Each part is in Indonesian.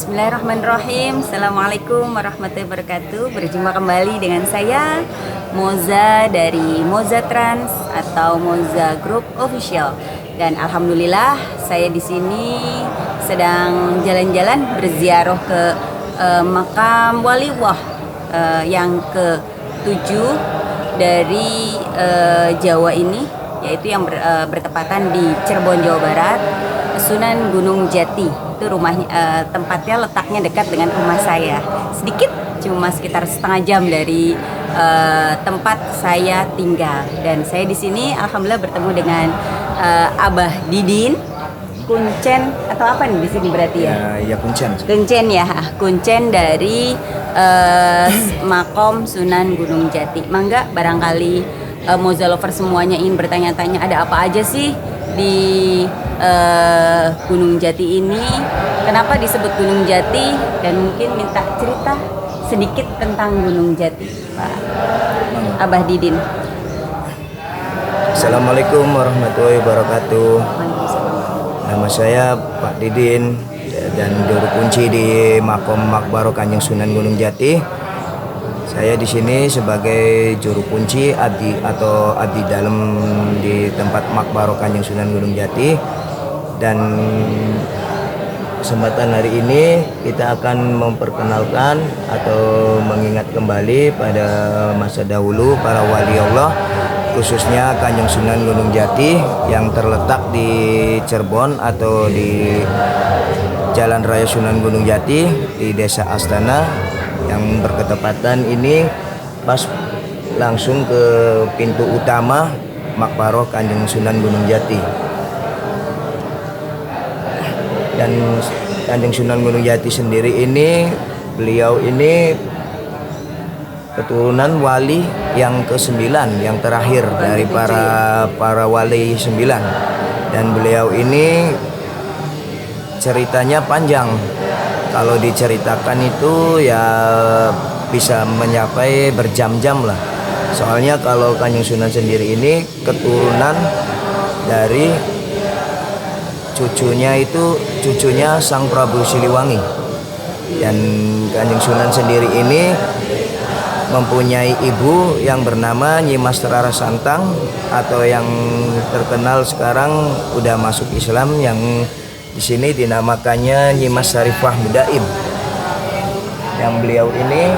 Bismillahirrahmanirrahim. Assalamualaikum warahmatullahi wabarakatuh. Berjumpa kembali dengan saya Moza dari Moza Trans atau Moza Group Official. Dan alhamdulillah saya di sini sedang jalan-jalan berziarah ke makam Waliullah yang ke-7 dari Jawa ini, yaitu yang bertepatan di Cirebon, Jawa Barat, Sunan Gunung Jati. Itu rumahnya, tempatnya letaknya dekat dengan rumah saya, sedikit, cuma sekitar setengah jam dari tempat saya tinggal. Dan saya di sini alhamdulillah bertemu dengan Abah Didin, kuncen atau apa nih di sini berarti ya? Ya kuncen. Kuncen ya, kuncen dari makom Sunan Gunung Jati. Mangga barangkali Moza lover semuanya ingin bertanya-tanya ada apa aja sih di Gunung Jati ini, kenapa disebut Gunung Jati, dan mungkin minta cerita sedikit tentang Gunung Jati, Pak Abah Didin. Assalamualaikum warahmatullahi wabarakatuh. Nama saya Pak Didin dan juru kunci di Makom Makbaro Kanjeng Sunan Gunung Jati. Saya di sini sebagai juru kunci abdi atau abdi dalam di tempat Makbaro Kanjeng Sunan Gunung Jati. Dan kesempatan hari ini kita akan memperkenalkan atau mengingat kembali pada masa dahulu para wali Allah, khususnya Kanjeng Sunan Gunung Jati yang terletak di Cirebon atau di Jalan Raya Sunan Gunung Jati di Desa Astana, yang berketepatan ini pas langsung ke pintu utama Makbaro Kanjeng Sunan Gunung Jati. Dan Kanjeng Sunan Gunung Jati sendiri ini, beliau ini keturunan wali yang ke-9, yang terakhir dari para wali 9. Dan beliau ini ceritanya panjang. Kalau diceritakan itu ya bisa mencapai berjam-jam lah. Soalnya kalau Kanjeng Sunan sendiri ini keturunan dari cucunya Sang Prabu Siliwangi. Dan Kanjeng Sunan sendiri ini mempunyai ibu yang bernama Nyi Mas Rara Santang, atau yang terkenal sekarang udah masuk Islam, yang di sini dinamakannya Nyi Mas Sarifah Mudaim. Yang beliau ini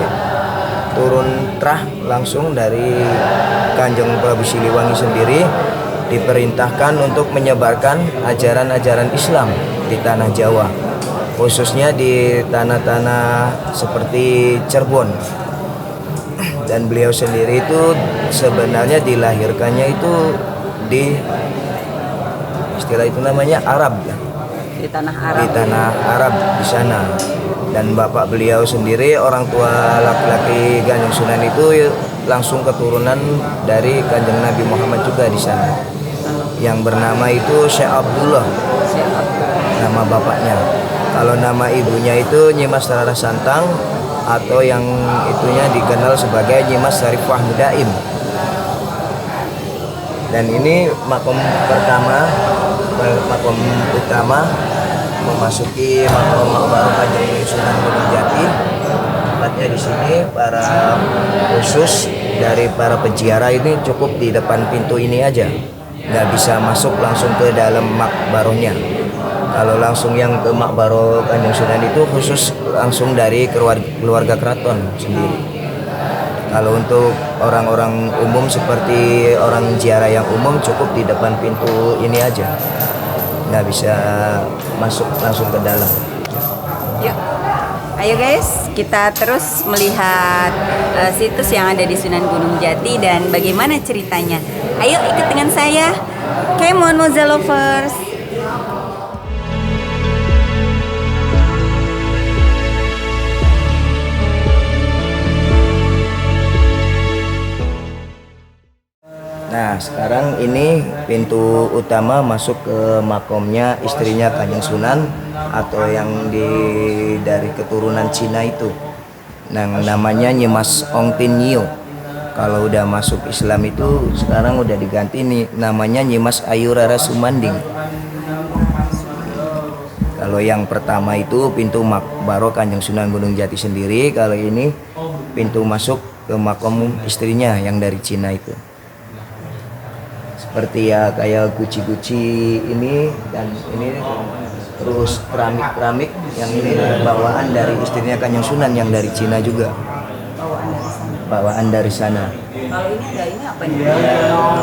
turun trah langsung dari Kanjeng Prabu Siliwangi sendiri, diperintahkan untuk menyebarkan ajaran-ajaran Islam di tanah Jawa, khususnya di tanah-tanah seperti Cirebon. Dan beliau sendiri itu sebenarnya dilahirkannya itu di istilah itu namanya Arab, Di tanah Arab. di tanah Arab di sana. Dan bapak beliau sendiri, orang tua laki-laki Kanjeng Sunan itu langsung keturunan dari Kanjeng Nabi Muhammad juga di sana, yang bernama itu Syekh Abdullah, nama bapaknya. Kalau nama ibunya itu Nyi Mas Rara Santang, atau yang itunya dikenal sebagai Nyi Mas Sarifah Mudaim. Dan ini makom pertama, makom utama memasuki makom Makbaro Kanjeng Sunan Gunung Jati. Tempatnya di sini para khusus dari para peziarah ini cukup di depan pintu ini aja, nggak bisa masuk langsung ke dalam makbarohnya. Kalau langsung yang ke Makbaro Kanjeng Sunan itu khusus langsung dari keluarga keraton sendiri. Kalau untuk orang-orang umum seperti orang ziarah yang umum cukup di depan pintu ini aja, nggak bisa masuk langsung ke dalam. Yuk, ayo guys, kita terus melihat situs yang ada di Sunan Gunung Jati dan bagaimana ceritanya. Ayo ikut dengan saya. Come on Moza lovers. Nah, sekarang ini pintu utama masuk ke makomnya istrinya Kanjeng Sunan, atau yang dari keturunan Cina itu. Nah, namanya Nyi Mas Ong Tin Nio. Kalau udah masuk Islam itu sekarang udah diganti nih namanya Nyi Mas Ayu Rara Sumanding. Kalau yang pertama itu pintu makbaro Kanjeng Sunan Gunung Jati sendiri. Kalau ini pintu masuk ke makom istrinya yang dari Cina itu. Seperti ya kayak guci-guci ini dan ini, terus keramik-keramik yang ini bawaan dari istrinya Kanjeng Sunan yang dari Cina juga. Bawaan dari sana. Kalau ini ada ini apa nih?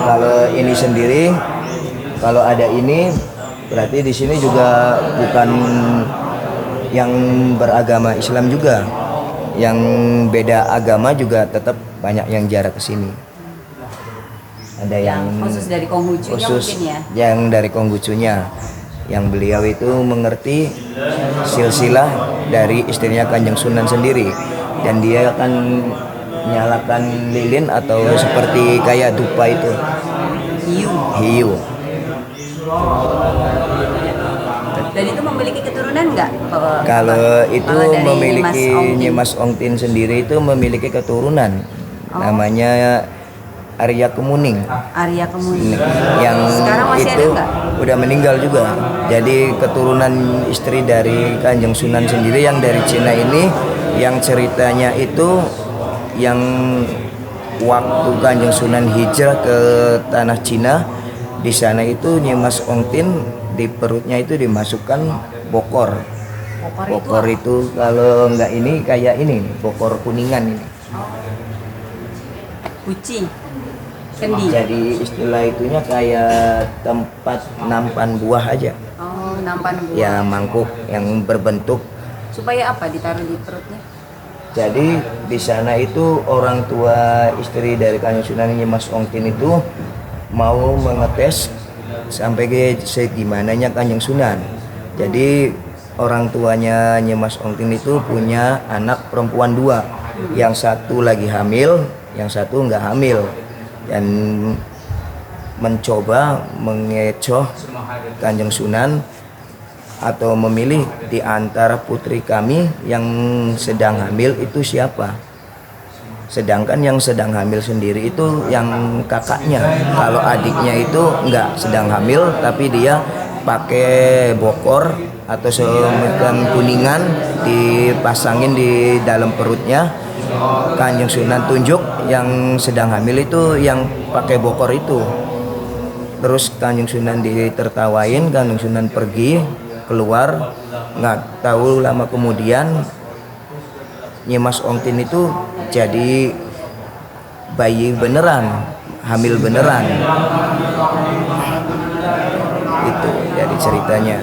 Kalau ini sendiri, kalau ada ini berarti di sini juga bukan yang beragama Islam juga. Yang beda agama juga tetap banyak yang jarak ke sini. Ada yang khusus dari Konghucunya mungkin ya? Yang dari Konghucunya. Yang beliau itu mengerti silsilah dari istrinya Kanjeng Sunan sendiri. Dan dia akan nyalakan lilin atau seperti kayak dupa itu. Hiu. Dan itu memiliki keturunan nggak? Kalau itu memiliki Nyimas Nyimas Ongtin sendiri itu memiliki keturunan. Namanya Arya Kemuning. Arya Kemuning. Yang sekarang masih itu ada nggak? Udah meninggal juga. Jadi keturunan istri dari Kanjeng Sunan sendiri yang dari Cina ini, yang ceritanya itu yang waktu Kanjeng Sunan hijrah ke tanah Cina, di sana itu Nyimas Ongtin di perutnya itu dimasukkan bokor. Bokor itu kalau enggak ini kayak ini, bokor kuningan ini. Kucing. Kendi. Jadi istilah itunya kayak tempat nampan buah aja. Oh, nampan buah. Ya mangkuk yang berbentuk. Supaya apa ditaruh di perutnya? Jadi di sana itu orang tua istri dari Kanjeng Sunan Nyimas Ongtin itu mau mengetes sampai ke segimananya Kanjeng Sunan. Jadi orang tuanya Nyimas Ongtin itu punya anak perempuan 2. Yang satu lagi hamil, yang satu nggak hamil. Dan mencoba mengecoh Kanjeng Sunan atau memilih di antara putri kami yang sedang hamil itu siapa. Sedangkan yang sedang hamil sendiri itu yang kakaknya. Kalau adiknya itu enggak sedang hamil tapi dia pakai bokor atau semacam kuningan dipasangin di dalam perutnya. Kanjeng Sunan tunjuk yang sedang hamil itu yang pakai bokor itu. Terus Kanjeng Sunan ditertawain, Kanjeng Sunan pergi keluar, nggak tahu lama kemudian Nyimas Ongtin itu jadi bayi beneran, hamil beneran. Itu jadi ceritanya.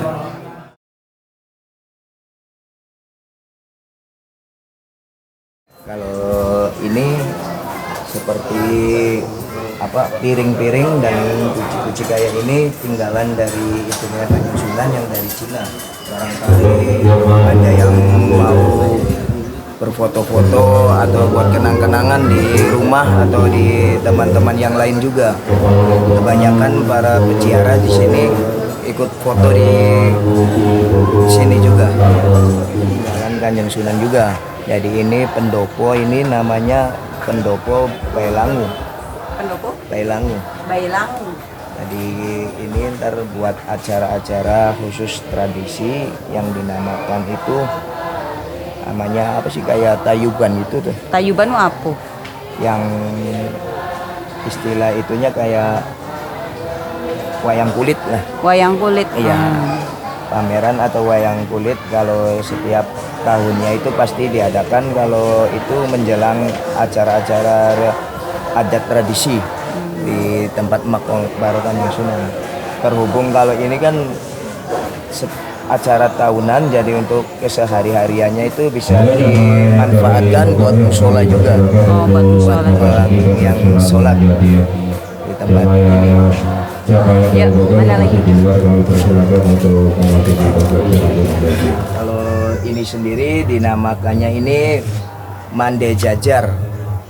Kalau ini seperti piring-piring dan kuci-kuci kayak ini tinggalan dari istrinya Kanjeng Sunan yang dari Cina. Barangkali ada yang mau berfoto-foto atau buat kenang-kenangan di rumah atau di teman-teman yang lain juga. Kebanyakan para peziarah di sini ikut foto di sini juga. Tinggalan Kanjeng Sunan juga. Jadi ini pendopo, ini namanya pendopo Bailangu. Pendopo? Bailangu. Bailangu. Jadi ini ntar buat acara-acara khusus tradisi yang dinamakan itu namanya apa sih, kayak tayuban itu tuh. Tayuban apa? Yang istilah itunya kayak wayang kulit lah. Wayang kulit. Iya. Pameran atau wayang kulit kalau setiap tahunnya itu pasti diadakan kalau itu menjelang acara-acara adat tradisi di tempat Makbaro Kanjeng Sunan. Terhubung kalau ini kan acara tahunan, jadi untuk kesehari-hariannya itu bisa dimanfaatkan buat musola juga. Oh, buat musola. Yang sholat di tempat ini. Ya, mana lagi? Kalau ini sendiri dinamakannya ini Mande Jajar.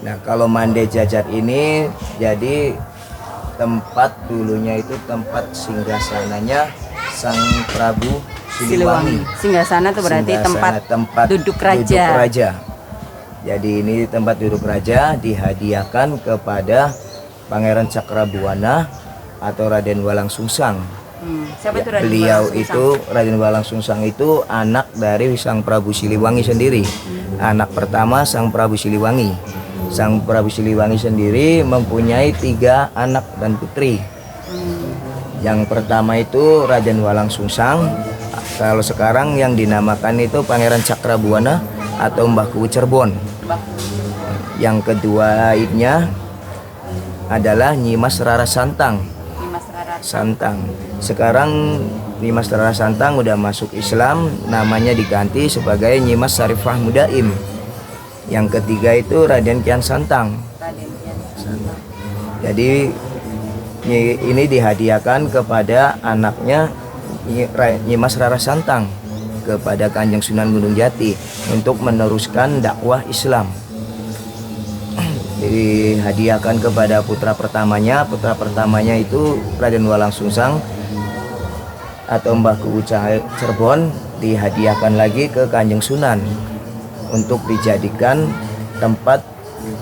Nah, kalau Mande Jajar ini jadi tempat dulunya itu tempat singgasananya Sang Prabu Siliwangi. Singgasana itu berarti tempat duduk raja. Jadi ini tempat duduk raja dihadiahkan kepada Pangeran Cakrabuana atau Raden Walang Sungsang. Siapa itu Raden Beliau Walang Sungsang? itu Raden Walang Sungsang itu anak dari Sang Prabu Siliwangi sendiri. Anak pertama Sang Prabu Siliwangi. Sang Prabu Siliwangi sendiri mempunyai 3 anak dan putri. Yang pertama itu Raden Walang Sungsang. Kalau sekarang yang dinamakan itu Pangeran Cakrabuana atau Mbah Kuwu Cerbon. Yang kedua lainnya adalah Nyimas Rara Santang. Dimas Rara. Santang. Sekarang Nyimas Rara Santang udah masuk Islam, namanya diganti sebagai Nyimas Sarifah Mudaim. Yang ketiga itu Raden Kian Santang. Raden Kian Santang. Jadi ini dihadiahkan kepada anaknya Nyimas Rara Santang kepada Kanjeng Sunan Gunung Jati untuk meneruskan dakwah Islam. Dihadiahkan kepada putra pertamanya. Putra pertamanya itu Raden Walang Sungsang atau Mbah Kuwu Cerbon, dihadiahkan lagi ke Kanjeng Sunan untuk dijadikan tempat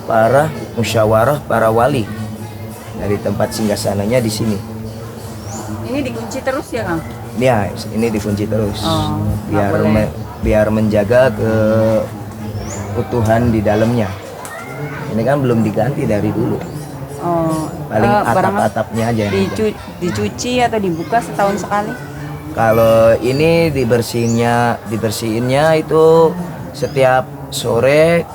para musyawarah para wali. Dari tempat singgasananya di sini. Ini dikunci terus ya, Kang? Ya, ini dikunci terus. Nggak boleh. Biar menjaga keutuhan di dalamnya. Ini kan belum diganti dari dulu. Paling atap-atapnya aja yang dicuci atau dibuka setahun sekali? Kalau ini dibersihinnya itu setiap sore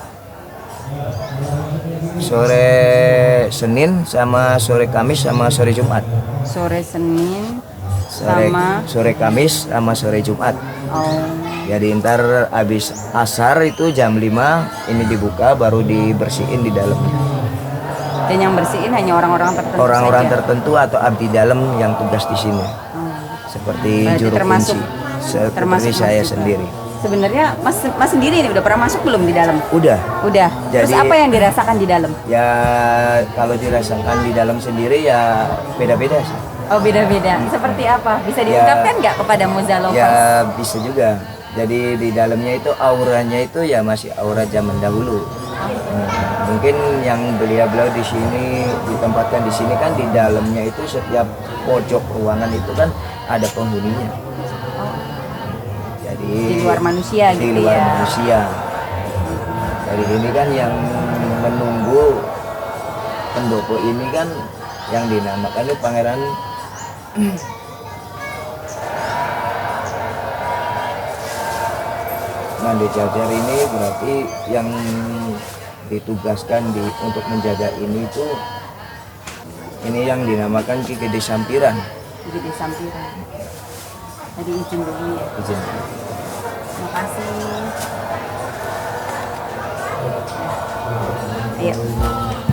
Senin sama sore Kamis sama sore Jumat. Sore Senin sama sore Kamis sama sore Jumat. Jadi ntar habis asar itu jam 5 ini dibuka, baru dibersihin di dalamnya. Dan yang bersihin hanya orang-orang tertentu Orang-orang saja? tertentu atau abdi dalam yang tugas di sini. Seperti Berarti juru termasuk- kunci. Seperti termasuk saya Mas juga. sendiri. Sebenarnya Mas sendiri nih udah pernah masuk belum di dalam? Udah. Udah. Terus Jadi- apa yang dirasakan di dalam? Ya kalau dirasakan di dalam sendiri ya beda-beda sih. Oh, beda-beda. Seperti apa? Bisa diungkapkan nggak kepada Moza Lovers? Ya bisa juga. Jadi di dalamnya itu auranya itu ya masih aura zaman dahulu. Mungkin yang beliau di sini ditempatkan di sini kan di dalamnya itu setiap pojok ruangan itu kan ada penghuninya. Jadi Di luar manusia di gitu luar ya. manusia. Dari ini kan yang menunggu pendopo ini kan yang dinamakan itu Pangeran Mande Jajar. Ini berarti yang ditugaskan untuk menjaga ini itu ini yang dinamakan Ki Gede Sampiran. Gede Sampiran. Tadi izin dulu ya. Izin. Terima kasih. Ayo.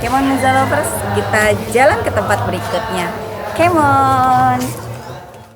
Come on Moza Lovers, kita jalan ke tempat berikutnya. Come on.